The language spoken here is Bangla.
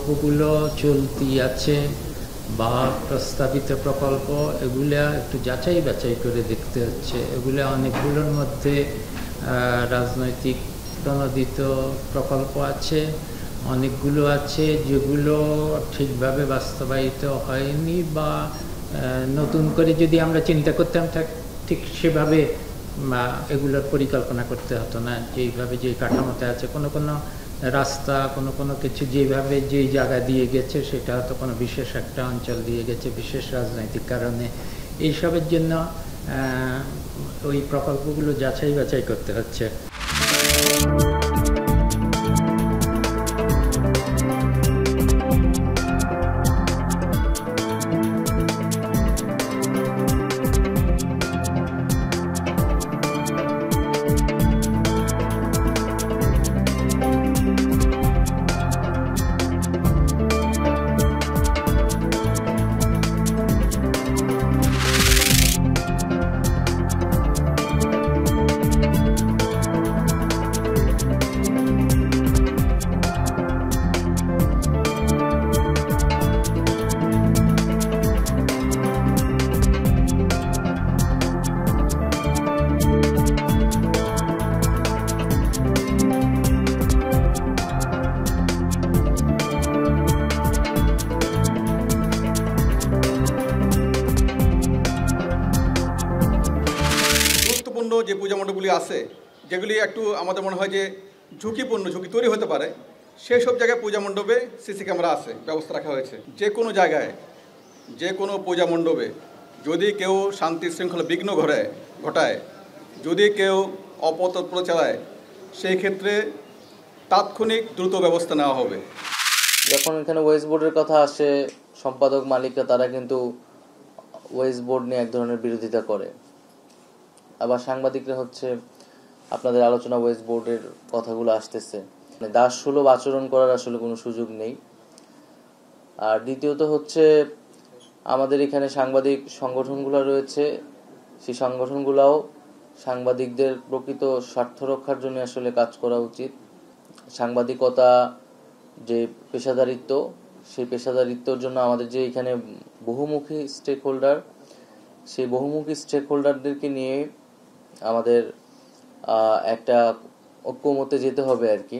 প্রকল্পগুলো চলতি আছে বা প্রস্তাবিত প্রকল্প, এগুলা একটু যাচাই বাছাই করে দেখতে হচ্ছে। এগুলা অনেকগুলোর মধ্যে রাজনৈতিক প্রণোদিত প্রকল্প আছে, অনেকগুলো আছে যেগুলো ঠিকভাবে বাস্তবায়িত হয়নি বা নতুন করে যদি আমরা চিন্তা করতাম ঠিক সেভাবে এগুলোর পরিকল্পনা করতে হতো না। যেইভাবে যেই কাঠামোতে আছে, কোনো কোনো রাস্তা কোনো কিছু যেভাবে যেই জায়গা দিয়ে গেছে সেটা হয়তো কোনো বিশেষ একটা অঞ্চল দিয়ে গেছে বিশেষ রাজনৈতিক কারণে। এইসবের জন্য ওই প্রকল্পগুলো যাচাই বাছাই করতে হচ্ছে। যে পূজা মণ্ডপগুলি আছে, যেগুলি একটু আমাদের মনে হয় যে ঝুঁকি তৈরি হতে পারে, সেই সব জায়গায় পূজা মণ্ডপে সিসি ক্যামেরা আছে, ব্যবস্থা রাখা হয়েছে। যে কোনো জায়গায় যে কোনো পূজা মণ্ডপে যদি কেউ শান্তি শৃঙ্খলা বিঘ্ন ঘটায়, যদি কেউ অপতৎপর চালায়, সেই ক্ষেত্রে তাৎক্ষণিক দ্রুত ব্যবস্থা নেওয়া হবে। যখন এখানে ওয়েস্ট বোর্ডের কথা আসে, সম্পাদক মালিকরা তারা কিন্তু ওয়েস্ট বোর্ড নিয়ে এক ধরনের বিরোধিতা করে। আবার সাংবাদিকরা হচ্ছে আপনাদের আলোচনা ওয়েস্ট বোর্ডের কথাগুলো আসতেছে, দাসসুলভ আচরণ করার আসলে কোনো সুযোগ নেই। আর দ্বিতীয়ত হচ্ছে আমাদের এখানে সাংবাদিক সংগঠনগুলো রয়েছে, সেই সংগঠনগুলোও সাংবাদিকদের প্রকৃত স্বার্থ রক্ষার জন্য আসলে কাজ করা উচিত। সাংবাদিকতা যে পেশাদারিত্ব, সেই পেশাদারিত্বর জন্য আমাদের যে এখানে বহুমুখী স্টেক হোল্ডার, সেই বহুমুখী স্টেক হোল্ডারদেরকে নিয়ে আমাদের একটা ঐক্যমতে যেতে হবে আর কি।